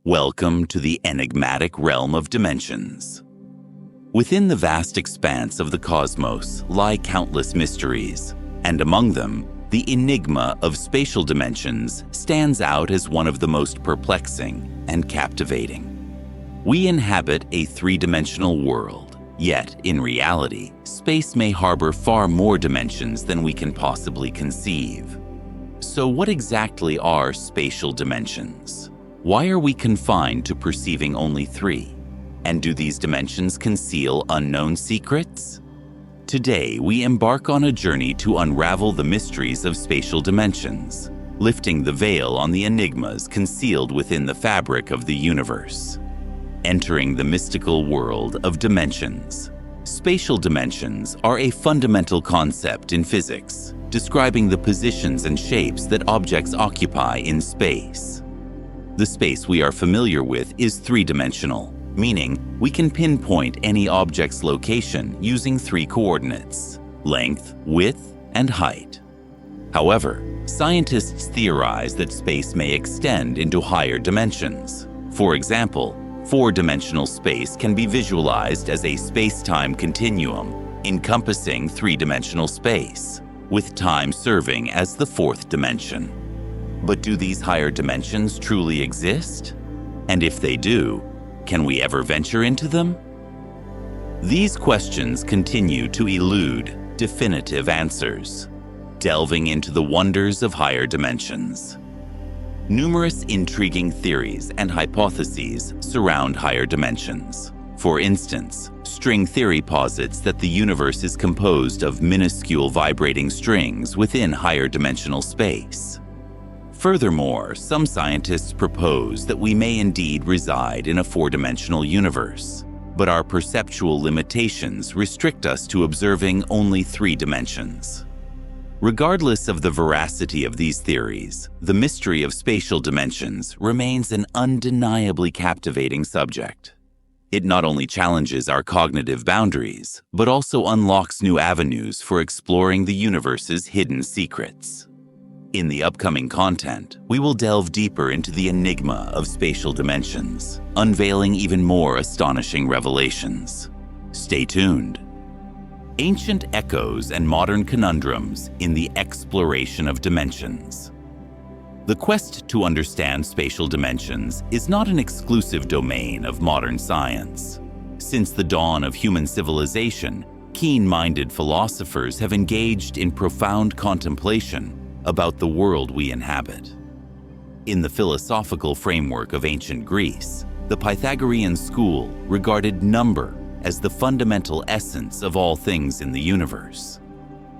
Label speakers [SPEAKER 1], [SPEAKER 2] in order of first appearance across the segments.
[SPEAKER 1] Welcome to the Enigmatic Realm of Dimensions. Within the vast expanse of the cosmos lie countless mysteries, and among them, the enigma of spatial dimensions stands out as one of the most perplexing and captivating. We inhabit a three-dimensional world, yet in reality, space may harbor far more dimensions than we can possibly conceive. So what exactly are spatial dimensions? Why are we confined to perceiving only three? And do these dimensions conceal unknown secrets? Today, we embark on a journey to unravel the mysteries of spatial dimensions, lifting the veil on the enigmas concealed within the fabric of the universe. Entering the mystical world of dimensions. Spatial dimensions are a fundamental concept in physics, describing the positions and shapes that objects occupy in space. The space we are familiar with is three-dimensional, meaning we can pinpoint any object's location using three coordinates: length, width, and height. However, scientists theorize that space may extend into higher dimensions. For example, four-dimensional space can be visualized as a spacetime continuum encompassing three-dimensional space, with time serving as the fourth dimension. But do these higher dimensions truly exist? And if they do, can we ever venture into them? These questions continue to elude definitive answers, delving into the wonders of higher dimensions. Numerous intriguing theories and hypotheses surround higher dimensions. For instance, string theory posits that the universe is composed of minuscule vibrating strings within higher dimensional space. Furthermore, some scientists propose that we may indeed reside in a four-dimensional universe, but our perceptual limitations restrict us to observing only three dimensions. Regardless of the veracity of these theories, the mystery of spatial dimensions remains an undeniably captivating subject. It not only challenges our cognitive boundaries, but also unlocks new avenues for exploring the universe's hidden secrets. In the upcoming content, we will delve deeper into the enigma of spatial dimensions, unveiling even more astonishing revelations. Stay tuned. Ancient echoes and modern conundrums in the exploration of dimensions. The quest to understand spatial dimensions is not an exclusive domain of modern science. Since the dawn of human civilization, keen-minded philosophers have engaged in profound contemplation about the world we inhabit. In the philosophical framework of ancient Greece, the Pythagorean school regarded number as the fundamental essence of all things in the universe.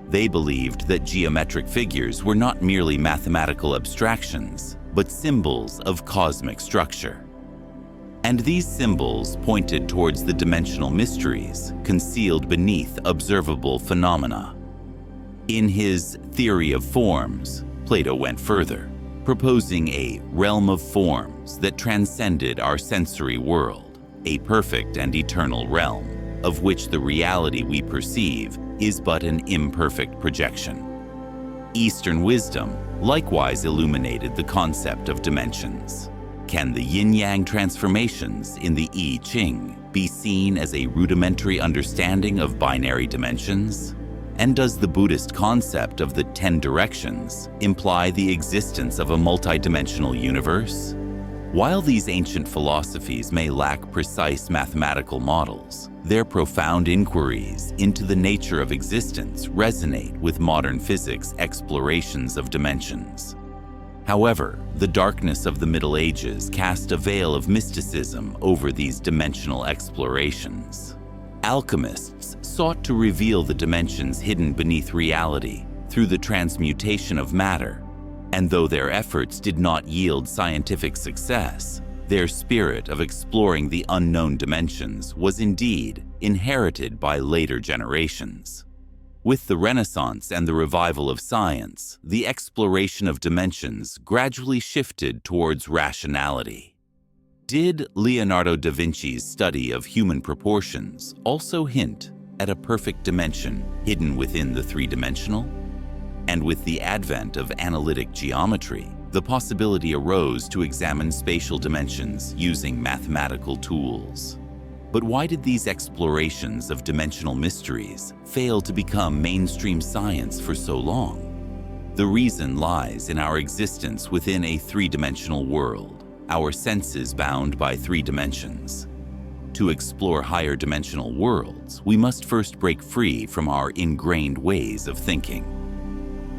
[SPEAKER 1] They believed that geometric figures were not merely mathematical abstractions, but symbols of cosmic structure. And these symbols pointed towards the dimensional mysteries concealed beneath observable phenomena. In his Theory of Forms, Plato went further, proposing a realm of forms that transcended our sensory world, a perfect and eternal realm, of which the reality we perceive is but an imperfect projection. Eastern wisdom likewise illuminated the concept of dimensions. Can the yin-yang transformations in the I Ching be seen as a rudimentary understanding of binary dimensions? And does the Buddhist concept of the 10 directions imply the existence of a multidimensional universe? While these ancient philosophies may lack precise mathematical models, their profound inquiries into the nature of existence resonate with modern physics' explorations of dimensions. However, the darkness of the Middle Ages cast a veil of mysticism over these dimensional explorations. Alchemists sought to reveal the dimensions hidden beneath reality through the transmutation of matter, and though their efforts did not yield scientific success, their spirit of exploring the unknown dimensions was indeed inherited by later generations. With the Renaissance and the revival of science, the exploration of dimensions gradually shifted towards rationality. Did Leonardo da Vinci's study of human proportions also hint at a perfect dimension hidden within the three-dimensional? And with the advent of analytic geometry, the possibility arose to examine spatial dimensions using mathematical tools. But why did these explorations of dimensional mysteries fail to become mainstream science for so long? The reason lies in our existence within a three-dimensional world, our senses bound by three dimensions. To explore higher dimensional worlds, we must first break free from our ingrained ways of thinking.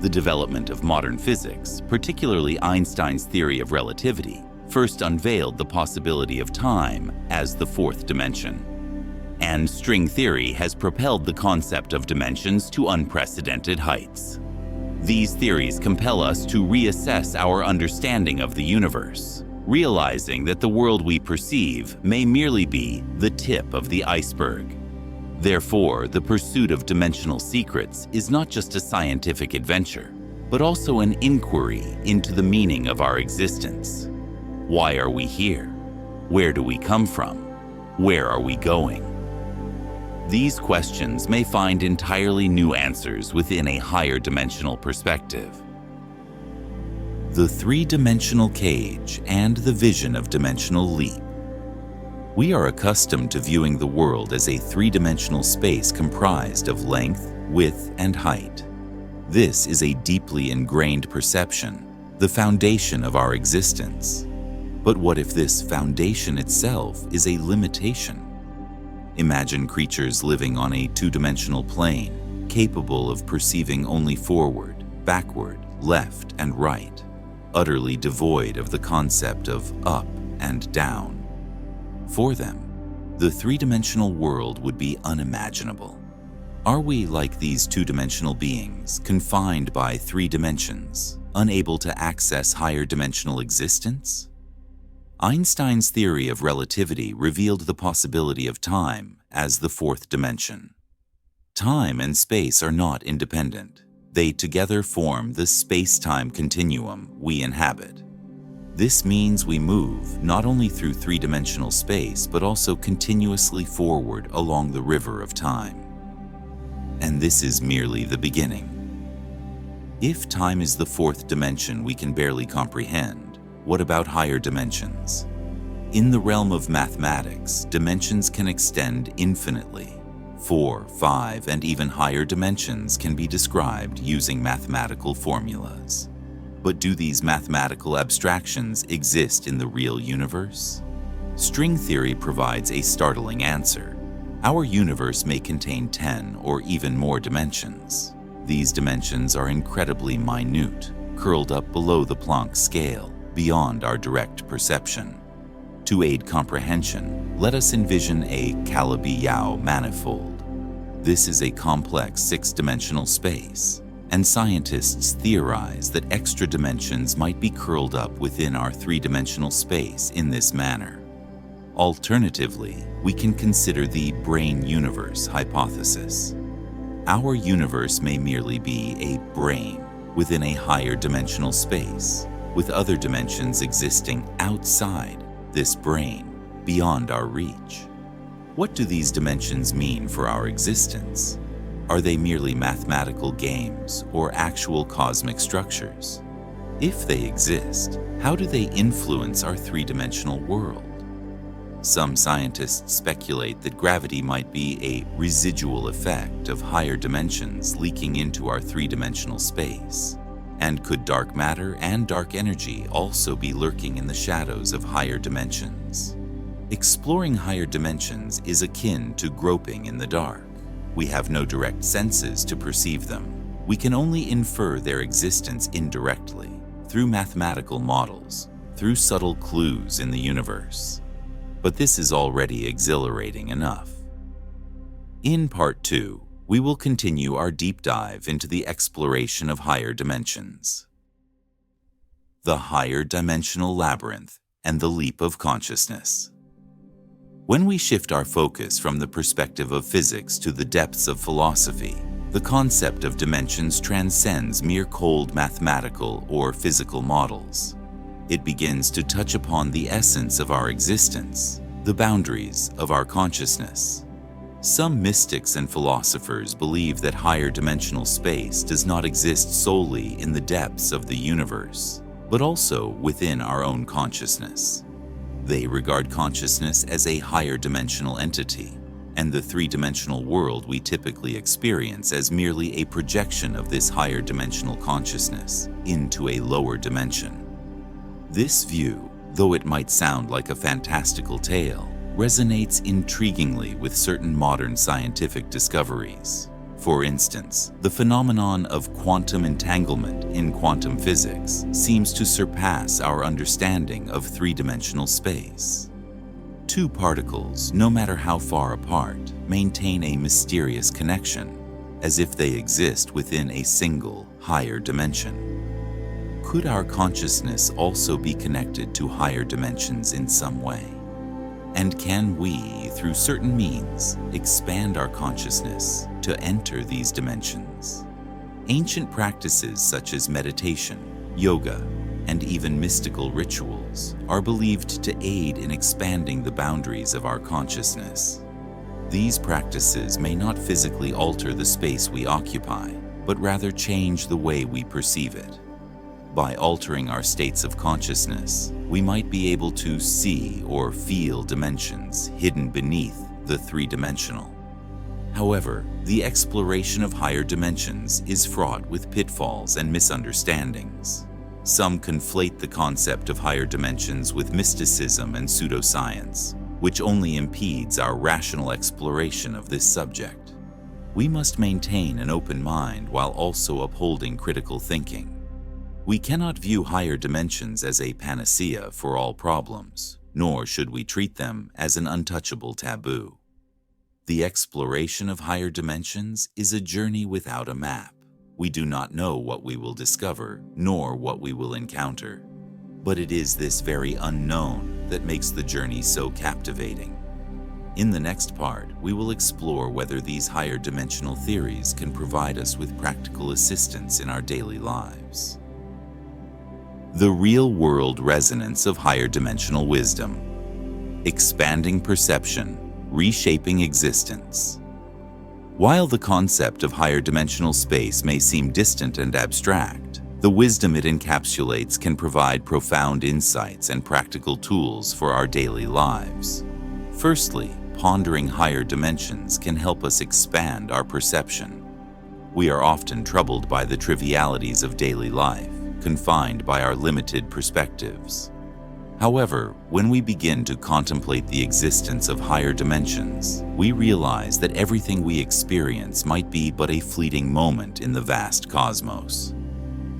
[SPEAKER 1] The development of modern physics, particularly Einstein's theory of relativity, first unveiled the possibility of time as the fourth dimension. And string theory has propelled the concept of dimensions to unprecedented heights. These theories compel us to reassess our understanding of the universe, realizing that the world we perceive may merely be the tip of the iceberg. Therefore, the pursuit of dimensional secrets is not just a scientific adventure, but also an inquiry into the meaning of our existence. Why are we here? Where do we come from? Where are we going? These questions may find entirely new answers within a higher dimensional perspective. The three-dimensional cage and the vision of dimensional leap. We are accustomed to viewing the world as a three-dimensional space comprised of length, width, and height. This is a deeply ingrained perception, the foundation of our existence. But what if this foundation itself is a limitation? Imagine creatures living on a two-dimensional plane, capable of perceiving only forward, backward, left, and right, utterly devoid of the concept of up and down. For them, the three-dimensional world would be unimaginable. Are we like these two-dimensional beings, confined by three dimensions, unable to access higher dimensional existence? Einstein's theory of relativity revealed the possibility of time as the fourth dimension. Time and space are not independent. They together form the space-time continuum we inhabit. This means we move not only through three-dimensional space, but also continuously forward along the river of time. And this is merely the beginning. If time is the fourth dimension we can barely comprehend, what about higher dimensions? In the realm of mathematics, dimensions can extend infinitely. 4, 5, and even higher dimensions can be described using mathematical formulas. But do these mathematical abstractions exist in the real universe? String theory provides a startling answer. Our universe may contain 10 or even more dimensions. These dimensions are incredibly minute, curled up below the Planck scale, beyond our direct perception. To aid comprehension, let us envision a Calabi-Yau manifold. This is a complex six-dimensional space, and scientists theorize that extra dimensions might be curled up within our three-dimensional space in this manner. Alternatively, we can consider the brane universe hypothesis. Our universe may merely be a brane within a higher dimensional space, with other dimensions existing outside this brane, beyond our reach. What do these dimensions mean for our existence? Are they merely mathematical games or actual cosmic structures? If they exist, how do they influence our three-dimensional world? Some scientists speculate that gravity might be a residual effect of higher dimensions leaking into our three-dimensional space. And could dark matter and dark energy also be lurking in the shadows of higher dimensions? Exploring higher dimensions is akin to groping in the dark. We have no direct senses to perceive them. We can only infer their existence indirectly, through mathematical models, through subtle clues in the universe. But this is already exhilarating enough. In Part 2, we will continue our deep dive into the exploration of higher dimensions. The higher dimensional labyrinth and the leap of consciousness. When we shift our focus from the perspective of physics to the depths of philosophy, the concept of dimensions transcends mere cold mathematical or physical models. It begins to touch upon the essence of our existence, the boundaries of our consciousness. Some mystics and philosophers believe that higher dimensional space does not exist solely in the depths of the universe, but also within our own consciousness. They regard consciousness as a higher dimensional entity, and the three-dimensional world we typically experience as merely a projection of this higher dimensional consciousness into a lower dimension. This view, though it might sound like a fantastical tale, resonates intriguingly with certain modern scientific discoveries. For instance, the phenomenon of quantum entanglement in quantum physics seems to surpass our understanding of three-dimensional space. Two particles, no matter how far apart, maintain a mysterious connection, as if they exist within a single, higher dimension. Could our consciousness also be connected to higher dimensions in some way? And can we, through certain means, expand our consciousness to enter these dimensions? Ancient practices such as meditation, yoga, and even mystical rituals are believed to aid in expanding the boundaries of our consciousness. These practices may not physically alter the space we occupy, but rather change the way we perceive it. By altering our states of consciousness, we might be able to see or feel dimensions hidden beneath the three-dimensional. However, the exploration of higher dimensions is fraught with pitfalls and misunderstandings. Some conflate the concept of higher dimensions with mysticism and pseudoscience, which only impedes our rational exploration of this subject. We must maintain an open mind while also upholding critical thinking. We cannot view higher dimensions as a panacea for all problems, nor should we treat them as an untouchable taboo. The exploration of higher dimensions is a journey without a map. We do not know what we will discover, nor what we will encounter. But it is this very unknown that makes the journey so captivating. In the next part, we will explore whether these higher dimensional theories can provide us with practical assistance in our daily lives. The real-world resonance of higher dimensional wisdom. Expanding perception, reshaping existence. While the concept of higher dimensional space may seem distant and abstract, the wisdom it encapsulates can provide profound insights and practical tools for our daily lives. Firstly, pondering higher dimensions can help us expand our perception. We are often troubled by the trivialities of daily life, confined by our limited perspectives. However, when we begin to contemplate the existence of higher dimensions, we realize that everything we experience might be but a fleeting moment in the vast cosmos.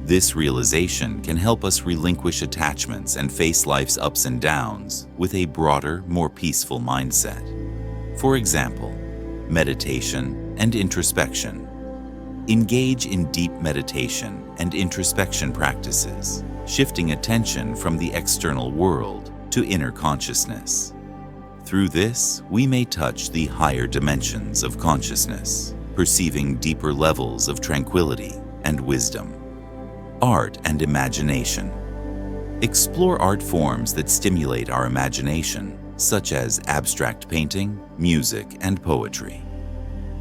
[SPEAKER 1] This realization can help us relinquish attachments and face life's ups and downs with a broader, more peaceful mindset. For example, meditation and introspection. Engage in deep meditation and introspection practices, shifting attention from the external world to inner consciousness. Through this, we may touch the higher dimensions of consciousness, perceiving deeper levels of tranquility and wisdom. Art and imagination. Explore art forms that stimulate our imagination, such as abstract painting, music, and poetry.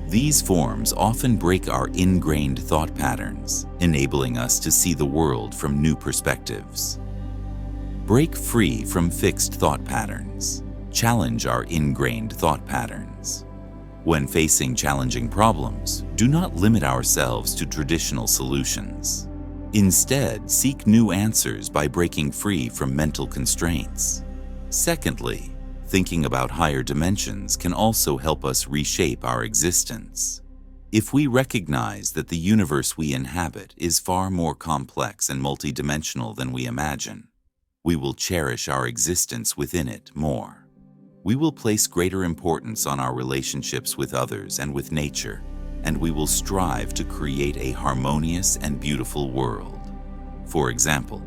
[SPEAKER 1] These forms often break our ingrained thought patterns, enabling us to see the world from new perspectives. Break free from fixed thought patterns. Challenge our ingrained thought patterns. When facing challenging problems, do not limit ourselves to traditional solutions. Instead, seek new answers by breaking free from mental constraints. Secondly, thinking about higher dimensions can also help us reshape our existence. If we recognize that the universe we inhabit is far more complex and multidimensional than we imagine, we will cherish our existence within it more. We will place greater importance on our relationships with others and with nature, and we will strive to create a harmonious and beautiful world. For example,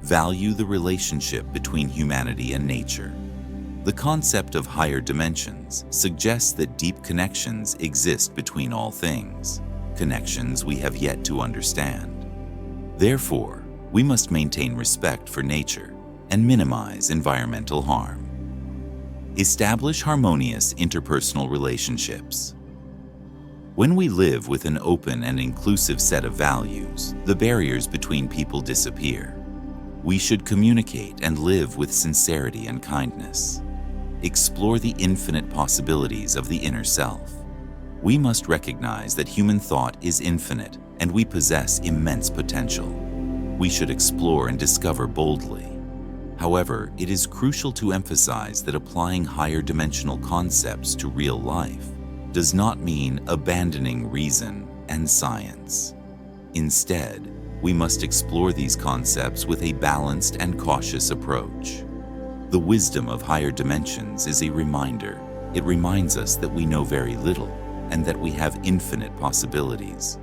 [SPEAKER 1] value the relationship between humanity and nature. The concept of higher dimensions suggests that deep connections exist between all things, connections we have yet to understand. Therefore, we must maintain respect for nature and minimize environmental harm. Establish harmonious interpersonal relationships. When we live with an open and inclusive set of values, the barriers between people disappear. We should communicate and live with sincerity and kindness. Explore the infinite possibilities of the inner self. We must recognize that human thought is infinite and we possess immense potential. We should explore and discover boldly. However, it is crucial to emphasize that applying higher dimensional concepts to real life does not mean abandoning reason and science. Instead, we must explore these concepts with a balanced and cautious approach. The wisdom of higher dimensions is a reminder. It reminds us that we know very little and that we have infinite possibilities.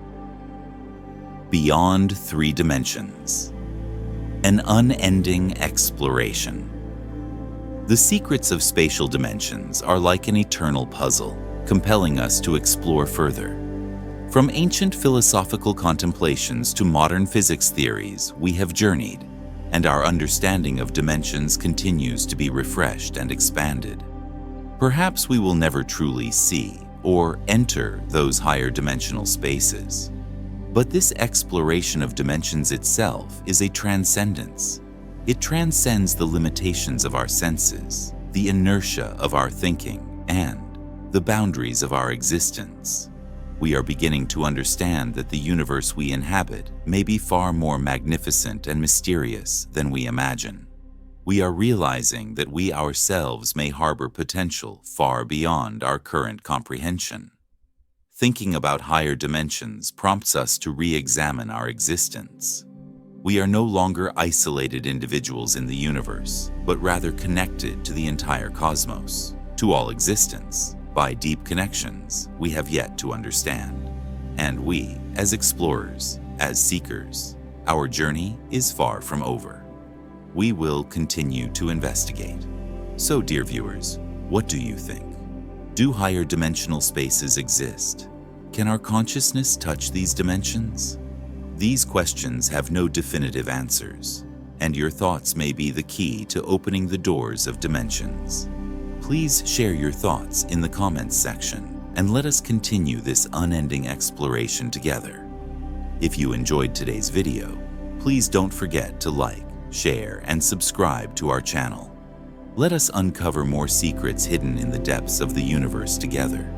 [SPEAKER 1] Beyond 3 dimensions. An unending exploration. The secrets of spatial dimensions are like an eternal puzzle, compelling us to explore further. From ancient philosophical contemplations to modern physics theories, we have journeyed, and our understanding of dimensions continues to be refreshed and expanded. Perhaps we will never truly see or enter those higher dimensional spaces. But this exploration of dimensions itself is a transcendence. It transcends the limitations of our senses, the inertia of our thinking, and the boundaries of our existence. We are beginning to understand that the universe we inhabit may be far more magnificent and mysterious than we imagine. We are realizing that we ourselves may harbor potential far beyond our current comprehension. Thinking about higher dimensions prompts us to re-examine our existence. We are no longer isolated individuals in the universe, but rather connected to the entire cosmos, to all existence, by deep connections we have yet to understand. And we, as explorers, as seekers, our journey is far from over. We will continue to investigate. So, dear viewers, what do you think? Do higher dimensional spaces exist? Can our consciousness touch these dimensions? These questions have no definitive answers, and your thoughts may be the key to opening the doors of dimensions. Please share your thoughts in the comments section, and let us continue this unending exploration together. If you enjoyed today's video, please don't forget to like, share, and subscribe to our channel. Let us uncover more secrets hidden in the depths of the universe together.